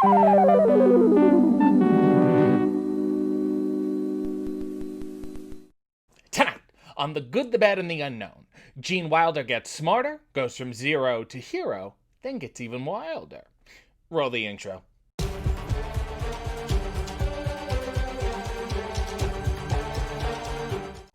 Tonight, on The Good, the Bad, and the Unknown, Gene Wilder gets smarter, goes from zero to hero, then gets even wilder. Roll the intro.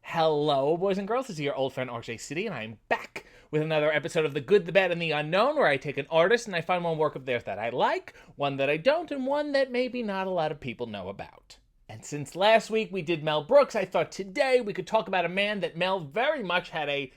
Hello, boys and girls. This is your old friend RJ City, and I am back with another episode of The Good, the Bad, and the Unknown, where I take an artist and I find one work of theirs that I like, one that I don't, and one that maybe not a lot of people know about. And since last week we did Mel Brooks, I thought today we could talk about a man that Mel very much had a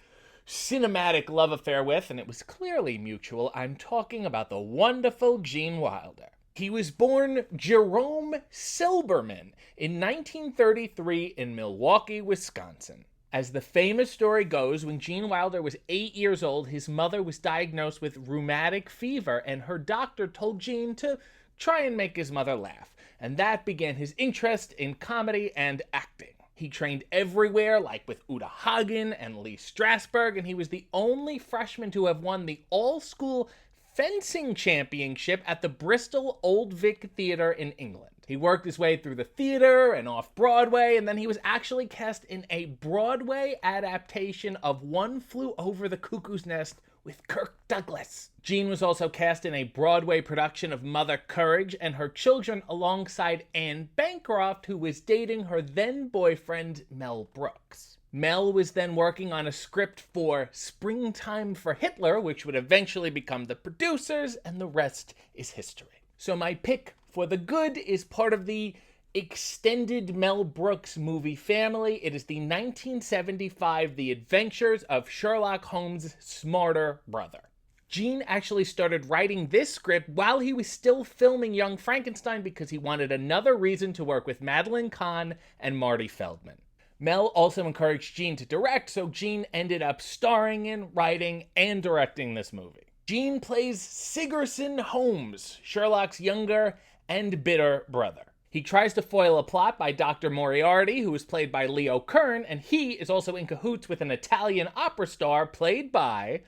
cinematic love affair with, and it was clearly mutual. I'm talking about the wonderful Gene Wilder. He was born Jerome Silberman in 1933 in Milwaukee, Wisconsin. As the famous story goes, when Gene Wilder was 8 years old, his mother was diagnosed with rheumatic fever, and her doctor told Gene to try and make his mother laugh. And that began his interest in comedy and acting. He trained everywhere, like with Uta Hagen and Lee Strasberg, and he was the only freshman to have won the all-school fencing championship at the Bristol Old Vic Theatre in England. He worked his way through the theater and off Broadway, and then he was actually cast in a Broadway adaptation of One Flew Over the Cuckoo's Nest with Kirk Douglas. Gene was also cast in a Broadway production of Mother Courage and Her Children alongside Anne Bancroft, who was dating her then-boyfriend Mel Brooks. Mel was then working on a script for Springtime for Hitler, which would eventually become The Producers, and the rest is history. So my pick for The Good is part of the extended Mel Brooks movie family. It is the 1975 The Adventures of Sherlock Holmes' Smarter Brother. Gene actually started writing this script while he was still filming Young Frankenstein because he wanted another reason to work with Madeline Kahn and Marty Feldman. Mel also encouraged Gene to direct, so Gene ended up starring in, writing, and directing this movie. Gene plays Sigerson Holmes, Sherlock's younger and bitter brother. He tries to foil a plot by Dr. Moriarty, who is played by Leo Kern, and he is also in cahoots with an Italian opera star played by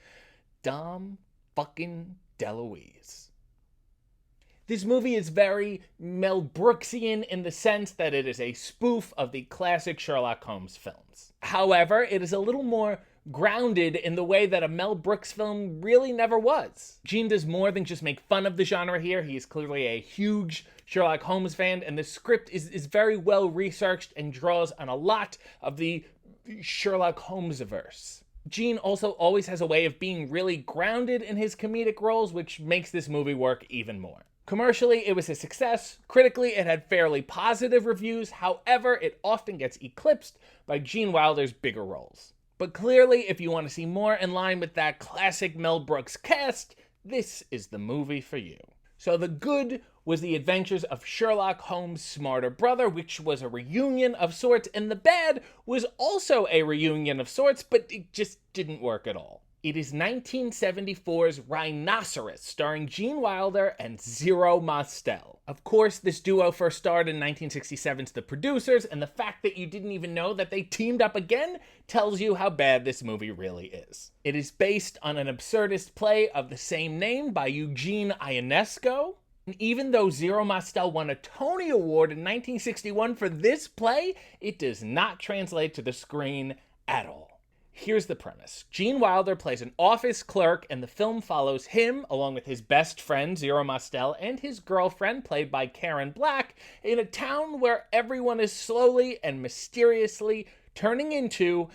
Dom fucking DeLuise. This movie is very Mel Brooksian in the sense that it is a spoof of the classic Sherlock Holmes films. However, it is a little more grounded in the way that a Mel Brooks film really never was. Gene does more than just make fun of the genre here. He is clearly a huge Sherlock Holmes fan, and the script is very well researched and draws on a lot of the Sherlock Holmes-verse. Gene also always has a way of being really grounded in his comedic roles, which makes this movie work even more. Commercially, it was a success. Critically, it had fairly positive reviews. However, it often gets eclipsed by Gene Wilder's bigger roles. But clearly, if you want to see more in line with that classic Mel Brooks cast, this is the movie for you. So The Good was The Adventures of Sherlock Holmes' Smarter Brother, which was a reunion of sorts, and The Bad was also a reunion of sorts, but it just didn't work at all. It is 1974's Rhinoceros, starring Gene Wilder and Zero Mostel. Of course, this duo first starred in 1967's The Producers, and the fact that you didn't even know that they teamed up again tells you how bad this movie really is. It is based on an absurdist play of the same name by Eugene Ionesco. And even though Zero Mostel won a Tony Award in 1961 for this play, it does not translate to the screen at all. Here's the premise. Gene Wilder plays an office clerk, and the film follows him, along with his best friend, Zero Mostel, and his girlfriend, played by Karen Black, in a town where everyone is slowly and mysteriously turning into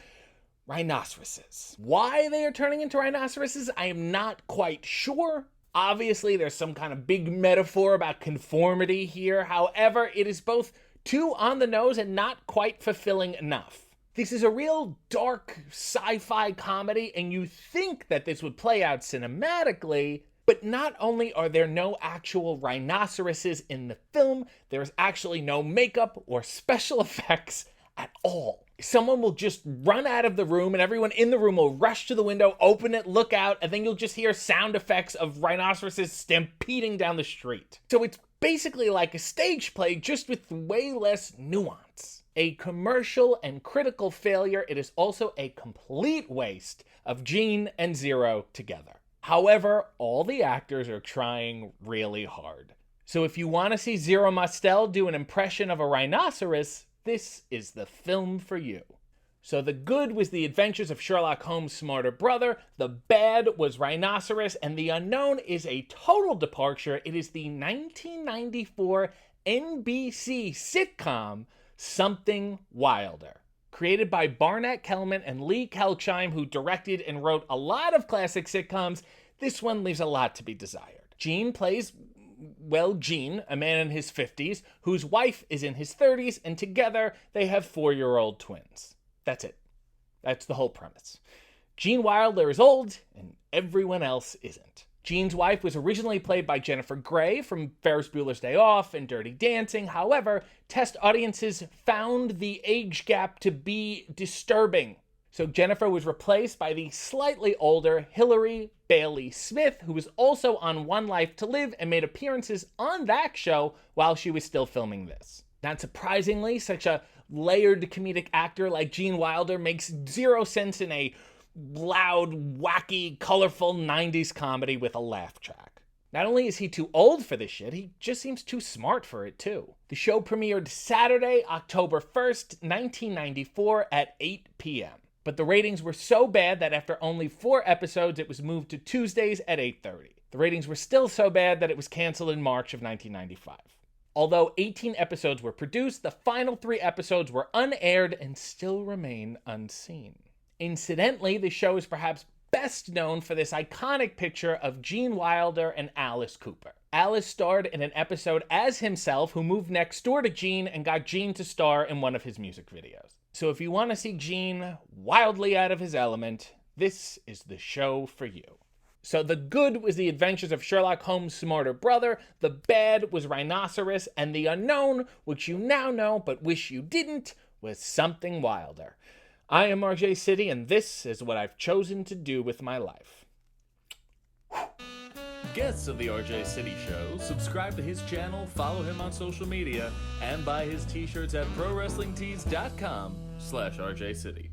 rhinoceroses. Why they are turning into rhinoceroses, I am not quite sure. Obviously, there's some kind of big metaphor about conformity here. However, it is both too on the nose and not quite fulfilling enough. This is a real dark sci-fi comedy, and you think that this would play out cinematically, but not only are there no actual rhinoceroses in the film, there is actually no makeup or special effects at all. Someone will just run out of the room, and everyone in the room will rush to the window, open it, look out, and then you'll just hear sound effects of rhinoceroses stampeding down the street. So it's basically like a stage play, just with way less nuance. A commercial and critical failure, it is also a complete waste of Gene and Zero together. However, all the actors are trying really hard. So if you want to see Zero Mostel do an impression of a rhinoceros, this is the film for you. So the good was The Adventures of Sherlock Holmes' Smarter Brother, the bad was Rhinoceros, and the unknown is a total departure. It is the 1994 NBC sitcom Something Wilder. Created by Barnett Kellman and Lee Kelchheim, who directed and wrote a lot of classic sitcoms, this one leaves a lot to be desired. Gene plays, well, Gene, a man in his 50s, whose wife is in his 30s, and together they have 4-year-old twins. That's it. That's the whole premise. Gene Wilder is old, and everyone else isn't. Gene's wife was originally played by Jennifer Grey from Ferris Bueller's Day Off and Dirty Dancing. However, test audiences found the age gap to be disturbing. So Jennifer was replaced by the slightly older Hilary Bailey Smith, who was also on One Life to Live and made appearances on that show while she was still filming this. Not surprisingly, such a layered comedic actor like Gene Wilder makes zero sense in a loud, wacky, colorful 90s comedy with a laugh track. Not only is he too old for this shit, he just seems too smart for it too. The show premiered Saturday, October 1st, 1994 at 8 p.m. But the ratings were so bad that after only 4 episodes, it was moved to Tuesdays at 8:30. The ratings were still so bad that it was canceled in March of 1995. Although 18 episodes were produced, the final 3 episodes were unaired and still remain unseen. Incidentally, the show is perhaps best known for this iconic picture of Gene Wilder and Alice Cooper. Alice starred in an episode as himself, who moved next door to Gene and got Gene to star in one of his music videos. So if you want to see Gene wildly out of his element, this is the show for you. So the good was The Adventures of Sherlock Holmes' Smarter Brother, the bad was Rhinoceros, and the unknown, which you now know but wish you didn't, was Something Wilder. I am RJ City, and this is what I've chosen to do with my life. Guests of the RJ City Show, subscribe to his channel, follow him on social media, and buy his t-shirts at prowrestlingtees.com/RJ City.